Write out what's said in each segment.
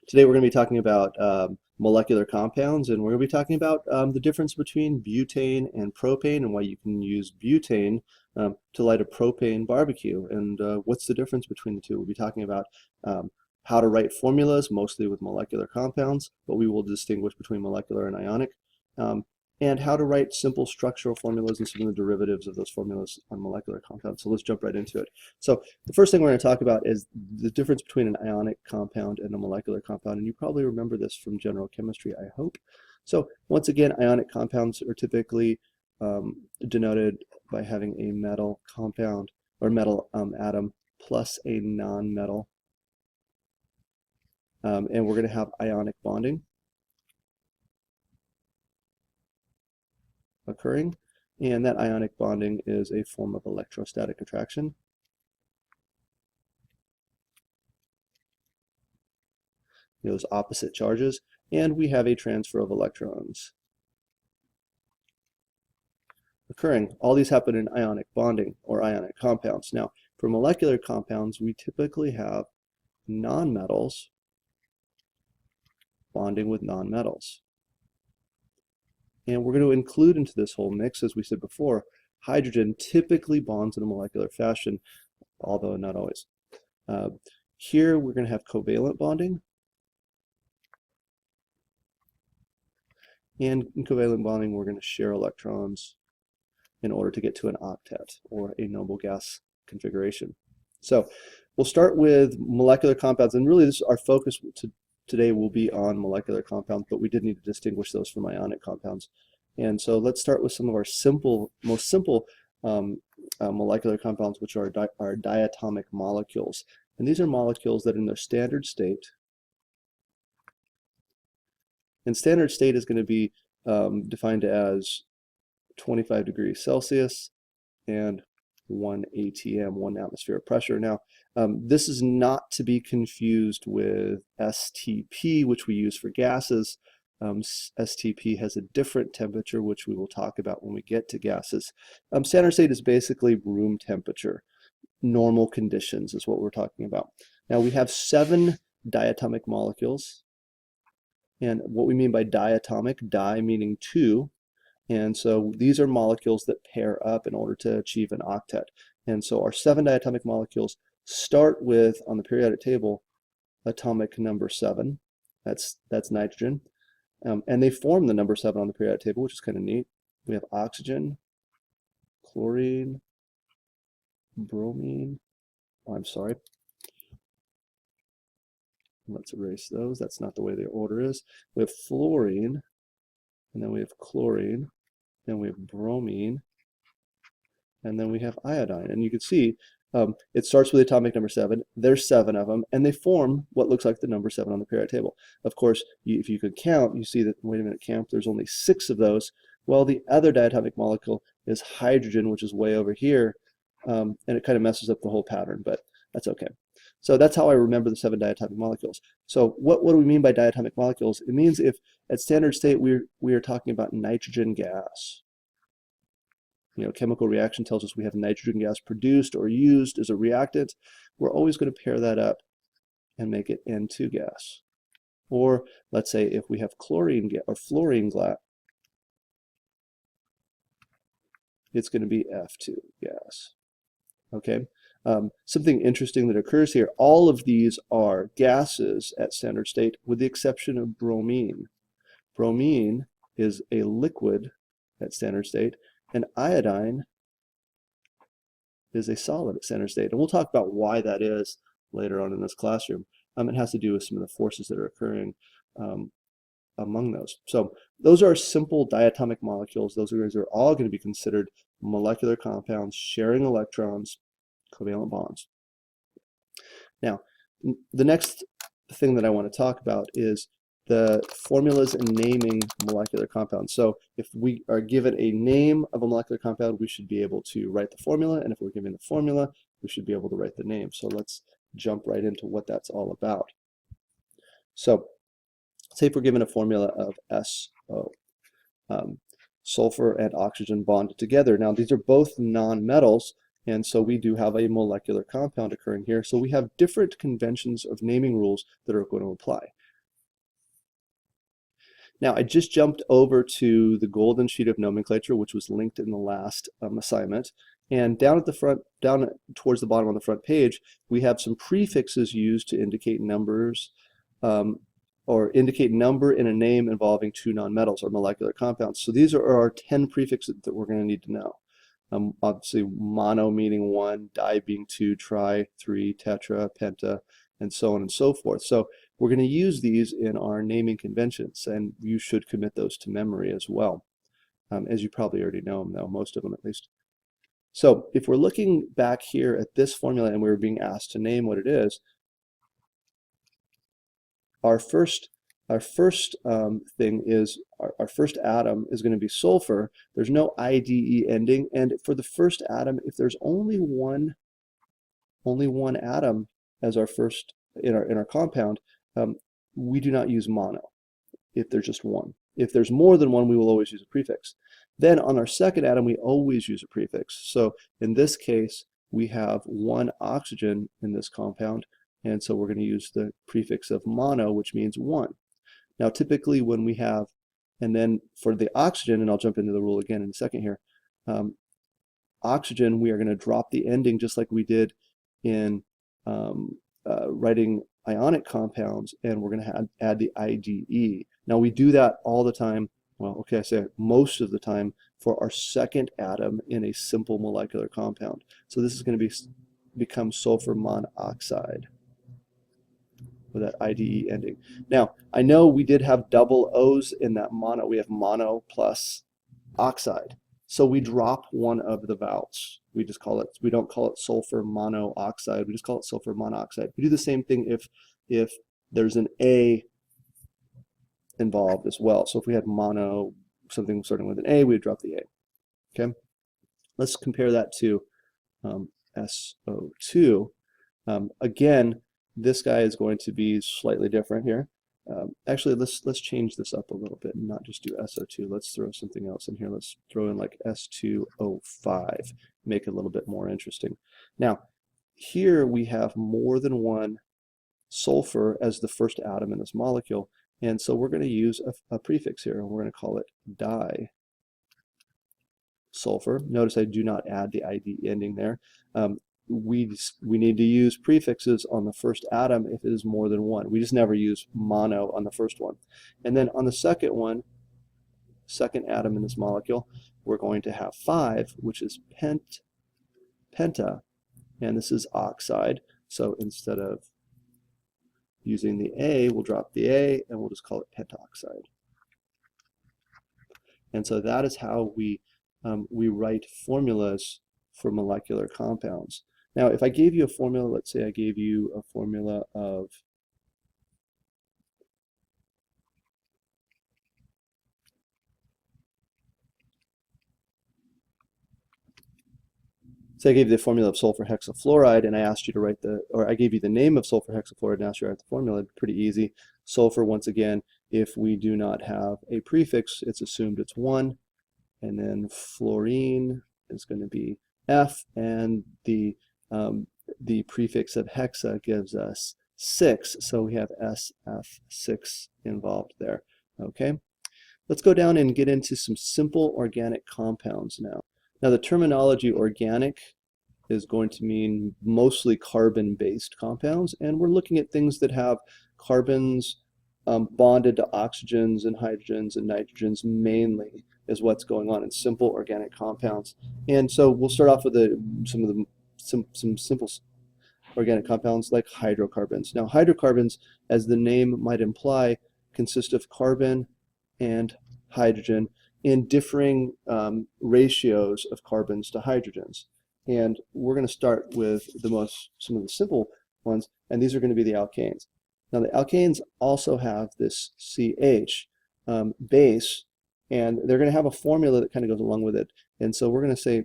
Today we're going to be talking about molecular compounds, and we're going to be talking about the difference between butane and propane and why you can use butane to light a propane barbecue, and what's the difference between the two. We'll be talking about how to write formulas, mostly with molecular compounds, but we will distinguish between molecular and ionic, um, and how to write simple structural formulas and some of the derivatives of those formulas on molecular compounds. So let's jump right into it. So the first thing we're going to talk about is the difference between an ionic compound and a molecular compound. And you probably remember this from general chemistry, I hope. So once again, ionic compounds are typically denoted by having a metal compound or metal atom plus a non-metal. And we're going to have ionic bonding occurring. And that ionic bonding is a form of electrostatic attraction. Those opposite charges, and we have a transfer of electrons occurring. All these happen in ionic bonding or ionic compounds. Now, for molecular compounds, we typically have nonmetals bonding with nonmetals. And we're going to include into this whole mix, as we said before, hydrogen typically bonds in a molecular fashion, although not always. Here we're going to have covalent bonding. And in covalent bonding, we're going to share electrons in order to get to an octet or a noble gas configuration. So we'll start with molecular compounds, and really our focus today will be on molecular compounds, but we did need to distinguish those from ionic compounds. And so let's start with some of our most simple molecular compounds, which are diatomic molecules. And these are molecules that in their standard state, and standard state is going to be defined as 25 degrees Celsius and 1 atm, 1 atmosphere of pressure. Now, this is not to be confused with STP, which we use for gases. STP has a different temperature, which we will talk about when we get to gases. Standard state is basically room temperature. Normal conditions is what we're talking about. Now, we have 7 diatomic molecules. And what we mean by diatomic, di meaning 2, and so these are molecules that pair up in order to achieve an octet. And so our 7 diatomic molecules start with, on the periodic table, atomic number 7. That's nitrogen. And they form the number 7 on the periodic table, which is kind of neat. We have oxygen, chlorine, bromine. Oh, I'm sorry. Let's erase those. That's not the way the order is. We have fluorine, and then we have chlorine, then we have bromine, and then we have iodine. And you can see it starts with atomic number 7. There's 7 of them, and they form what looks like the number 7 on the periodic table. Of course, if you could count, you see that, wait a minute, Camp, there's only 6 of those. Well, the other diatomic molecule is hydrogen, which is way over here, and it kind of messes up the whole pattern, but that's okay. So that's how I remember the 7 diatomic molecules. So what do we mean by diatomic molecules? It means if at standard state we are talking about nitrogen gas. Chemical reaction tells us we have nitrogen gas produced or used as a reactant. We're always going to pair that up and make it N2 gas. Or let's say if we have chlorine or fluorine gas, it's going to be F2 gas. Okay. Something interesting that occurs here, all of these are gases at standard state with the exception of bromine. Bromine is a liquid at standard state, and iodine is a solid at standard state. And we'll talk about why that is later on in this classroom. It has to do with some of the forces that are occurring among those. So those are simple diatomic molecules. Those are all going to be considered molecular compounds sharing electrons, covalent bonds. Now, the next thing that I want to talk about is the formulas and naming molecular compounds. So if we are given a name of a molecular compound, we should be able to write the formula, and if we're given the formula, we should be able to write the name. So let's jump right into what that's all about. So say if we're given a formula of SO, sulfur and oxygen bonded together. Now these are both nonmetals, and so we do have a molecular compound occurring here. So we have different conventions of naming rules that are going to apply. Now, I just jumped over to the golden sheet of nomenclature, which was linked in the last assignment. And down at the front, down towards the bottom on the front page, we have some prefixes used to indicate numbers, or indicate number in a name involving two nonmetals or molecular compounds. So these are our 10 prefixes that we're going to need to know. Obviously, mono meaning one, di being two, tri, three, tetra, penta, and so on and so forth. So we're going to use these in our naming conventions, and you should commit those to memory as well, as you probably already know them, though, most of them at least. So if we're looking back here at this formula and we were being asked to name what it is, our first thing is our first atom is going to be sulfur. There's no IDE ending, and for the first atom, if there's only one atom as our first in our compound, we do not use mono if there's just one. If there's more than one, we will always use a prefix. Then on our second atom, we always use a prefix. So in this case, we have one oxygen in this compound, and so we're going to use the prefix of mono, which means one. Now typically when we have, and then for the oxygen, and I'll jump into the rule again in a second here, oxygen, we are going to drop the ending just like we did in writing ionic compounds, and we're going to add the IDE. Now we do that all the time, well, okay, I say most of the time for our second atom in a simple molecular compound. So this is going to become sulfur monoxide with that IDE ending. Now, I know we did have double O's in that mono. We have mono plus oxide. So we drop one of the vowels. We just call it, we don't call it sulfur monoxide, we just call it sulfur monoxide. We do the same thing if there's an A involved as well. So if we had mono, something starting with an A, we would drop the A. Okay? Let's compare that to SO2. Again, this guy is going to be slightly different here. Actually, let's change this up a little bit and not just do SO2. Let's throw something else in here. Let's throw in like S2O5, make it a little bit more interesting. Now, here we have more than one sulfur as the first atom in this molecule, and so we're going to use a prefix here, and we're going to call it disulfur. Notice I do not add the ID ending there. We need to use prefixes on the first atom if it is more than one. We just never use mono on the first one. And then on the second one, second atom in this molecule, we're going to have 5, which is penta, and this is oxide. So instead of using the A, we'll drop the A and we'll just call it pentoxide. And so that is how we write formulas for molecular compounds. Now, if I gave you a formula, let's say I gave you a formula of I gave you the formula of sulfur hexafluoride, and I asked you to write I gave you the name of sulfur hexafluoride and asked you to write the formula. It'd be pretty easy. Sulfur, once again, if we do not have a prefix, it's assumed it's 1, and then fluorine is going to be F, and the prefix of hexa gives us 6, so we have SF6 involved there. Okay, let's go down and get into some simple organic compounds now. Now the terminology organic is going to mean mostly carbon-based compounds, and we're looking at things that have carbons bonded to oxygens and hydrogens and nitrogens mainly is what's going on in simple organic compounds. And so we'll start off with some simple organic compounds like hydrocarbons. Now hydrocarbons, as the name might imply, consist of carbon and hydrogen in differing ratios of carbons to hydrogens. And we're going to start with some of the simple ones, and these are going to be the alkanes. Now the alkanes also have this CH base, and they're going to have a formula that kind of goes along with it. And so we're going to say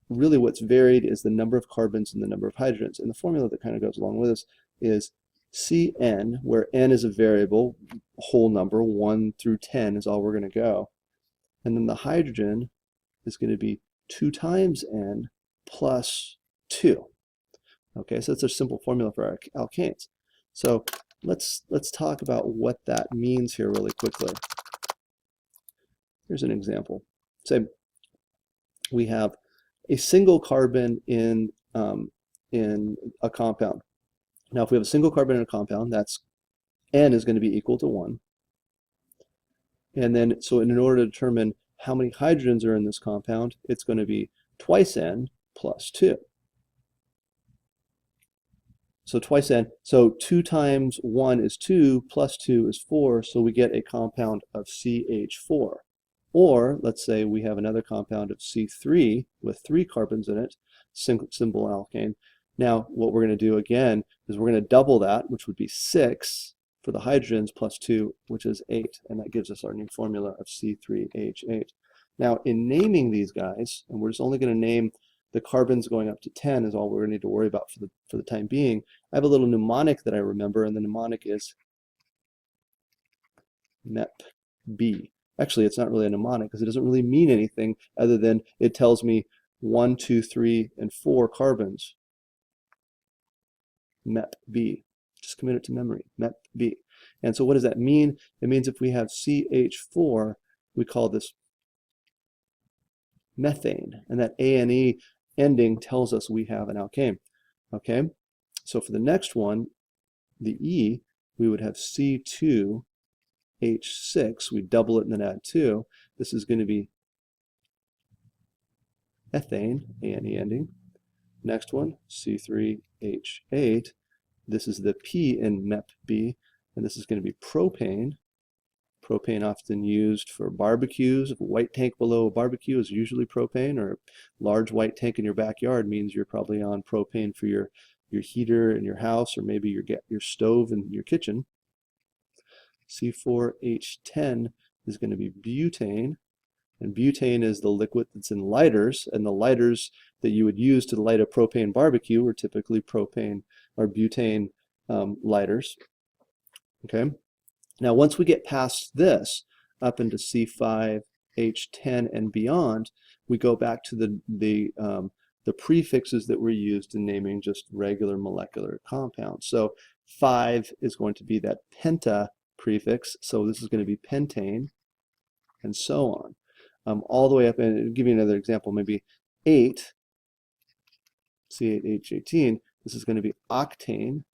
really what's varied is the number of carbons and the number of hydrogens. And the formula that kind of goes along with this is Cn, where n is a variable, whole number, 1 through 10 is all we're going to go. And then the hydrogen is going to be 2 times n plus 2. Okay, so that's a simple formula for our alkanes. So let's talk about what that means here really quickly. Here's an example. Say we have a single carbon in a compound. Now, if we have a single carbon in a compound, that's N is going to be equal to 1. And then, so in order to determine how many hydrogens are in this compound, it's going to be twice N plus 2. So twice N, so 2 times 1 is 2, plus 2 is 4, so we get a compound of CH4. Or, let's say we have another compound of C3 with 3 carbons in it, simple alkane. Now, what we're going to do again is we're going to double that, which would be 6 for the hydrogens plus 2, which is 8, and that gives us our new formula of C3H8. Now, in naming these guys, and we're just only going to name the carbons going up to 10 is all we're going to need to worry about for the time being. I have a little mnemonic that I remember, and the mnemonic is MEP-B. Actually, it's not really a mnemonic because it doesn't really mean anything other than it tells me 1, 2, 3, and 4 carbons. MEP-B. Just commit it to memory. MEP-B. And so what does that mean? It means if we have CH4, we call this methane. And that ANE ending tells us we have an alkane. Okay? So for the next one, the E, we would have C2H6. We double it and then add 2. This is going to be ethane, ANE ending. Next one, C3H8. This is the P in MEP-B, and this is going to be propane. Propane often used for barbecues. If a white tank below a barbecue is usually propane, or a large white tank in your backyard means you're probably on propane for your heater in your house, or maybe your stove in your kitchen. C4H10 is going to be butane, and butane is the liquid that's in lighters, and the lighters that you would use to light a propane barbecue are typically propane or butane lighters. Okay. Now, once we get past this, up into C5H10 and beyond, we go back to the prefixes that were used in naming just regular molecular compounds. So 5 is going to be that penta prefix, so this is going to be pentane, and so on. All the way up, and I'll give you another example, maybe 8, C8H18, this is going to be octane,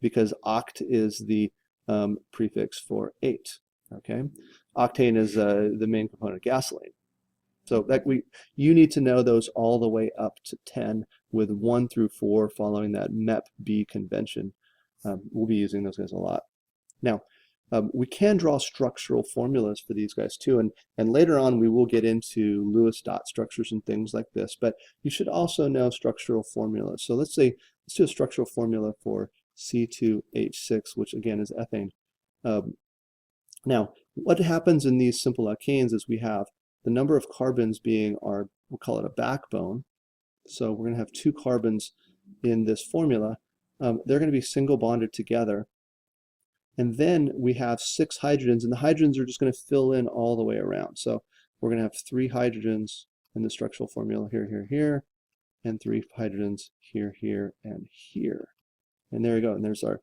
because oct is the prefix for 8. Okay, octane is the main component of gasoline. So that you need to know those all the way up to 10, with 1 through 4 following that MEP-B convention. We'll be using those guys a lot. Now, we can draw structural formulas for these guys too, and later on we will get into Lewis dot structures and things like this, but you should also know structural formulas. So let's do a structural formula for C2H6, which again is ethane. Now, what happens in these simple alkanes is we have the number of carbons being we'll call it a backbone. So we're going to have 2 carbons in this formula. They're going to be single bonded together. And then we have 6 hydrogens, and the hydrogens are just going to fill in all the way around. So we're going to have 3 hydrogens in the structural formula here, here, here, and 3 hydrogens here, here, and here. And there we go. And there's our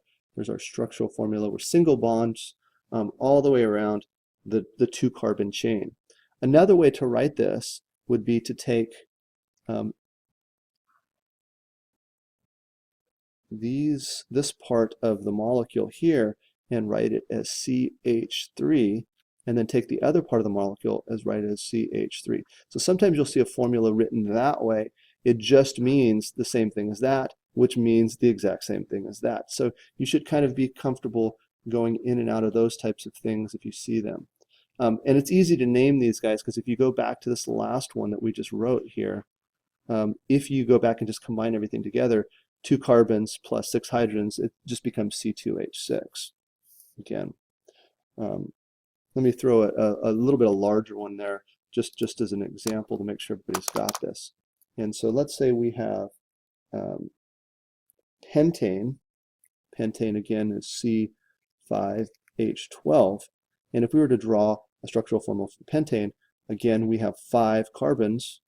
structural formula. We're single bonds all the way around the 2 carbon chain. Another way to write this would be to take this part of the molecule here and write it as CH3, and then take the other part of the molecule as write it as CH3. So sometimes you'll see a formula written that way. It just means the same thing as that, which means the exact same thing as that. So you should kind of be comfortable going in and out of those types of things if you see them. And it's easy to name these guys, because if you go back to this last one that we just wrote here, if you go back and just combine everything together, 2 carbons plus 6 hydrogens, it just becomes C2H6. Again, let me throw a little bit of larger one there, just as an example to make sure everybody's got this. And so let's say we have pentane. Pentane again is C5H12. And if we were to draw a structural formula for pentane, again we have 5 carbons.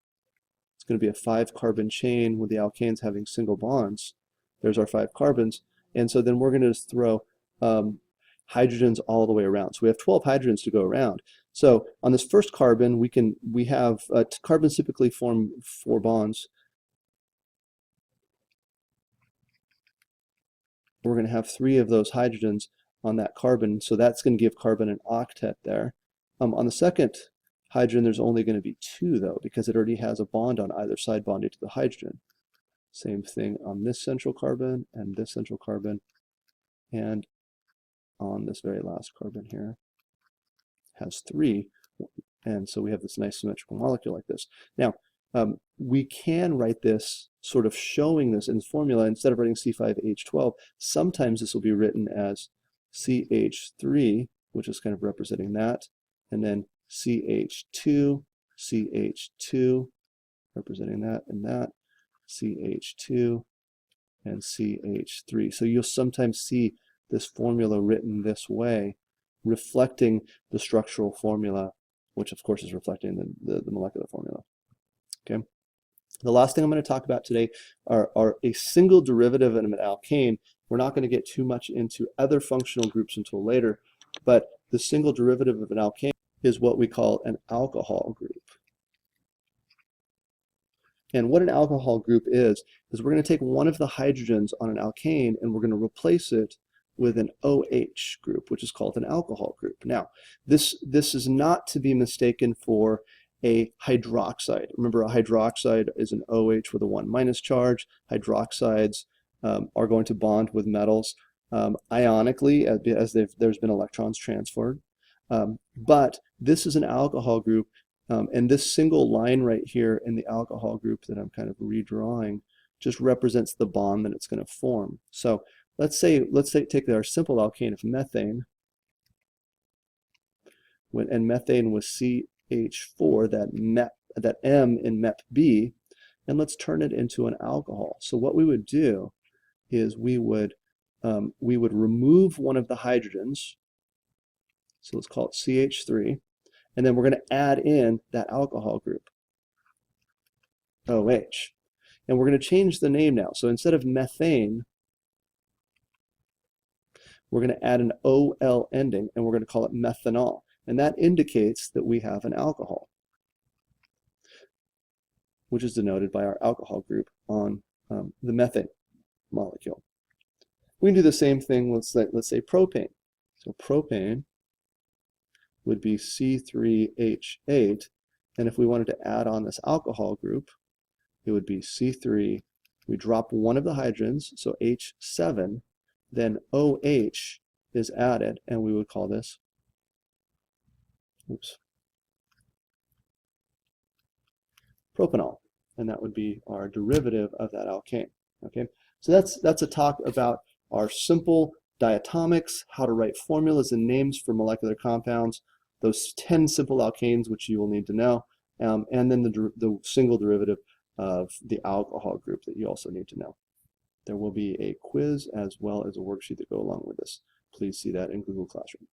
It's going to be a 5 carbon chain with the alkanes having single bonds. There's our 5 carbons. And so then we're going to just throw hydrogens all the way around. So we have 12 hydrogens to go around. So on this first carbon, we have carbons typically form 4 bonds. We're going to have 3 of those hydrogens on that carbon, so that's going to give carbon an octet there. On the second hydrogen, there's only going to be 2 though, because it already has a bond on either side bonding to the hydrogen. Same thing on this central carbon and this central carbon, and on this very last carbon here has 3, and so we have this nice symmetrical molecule like this. Now, we can write this sort of showing this in the formula. Instead of writing C5H12, sometimes this will be written as CH3, which is kind of representing that, and then CH2, CH2, representing that and that, CH2, and CH3. So you'll sometimes see this formula written this way, reflecting the structural formula, which of course is reflecting the molecular formula. Okay. The last thing I'm going to talk about today are a single derivative of an alkane. We're not going to get too much into other functional groups until later, but the single derivative of an alkane is what we call an alcohol group. And what an alcohol group is we're going to take one of the hydrogens on an alkane and we're going to replace it with an OH group, which is called an alcohol group. Now, this is not to be mistaken for a hydroxide. Remember, a hydroxide is an OH with a 1- charge. Hydroxides are going to bond with metals ionically as there's been electrons transferred. But this is an alcohol group, and this single line right here in the alcohol group that I'm kind of redrawing just represents the bond that it's going to form. So let's say take our simple alkane of methane, and methane was CH4, that M in MEP-B, and let's turn it into an alcohol. So what we would do is we would remove one of the hydrogens. So let's call it CH3, and then we're going to add in that alcohol group, OH. And we're going to change the name now. So instead of methane, we're going to add an OL ending, and we're going to call it methanol. And that indicates that we have an alcohol, which is denoted by our alcohol group on the methane molecule. We can do the same thing, let's say propane. So propane would be C3H8, and if we wanted to add on this alcohol group, it would be C3, we drop one of the hydrogens, so H7, then OH is added, and we would call this, propanol, and that would be our derivative of that alkane. Okay, so that's a talk about our simple diatomics, how to write formulas and names for molecular compounds, those 10 simple alkanes which you will need to know, and then the single derivative of the alcohol group that you also need to know. There will be a quiz as well as a worksheet that go along with this. Please see that in Google Classroom.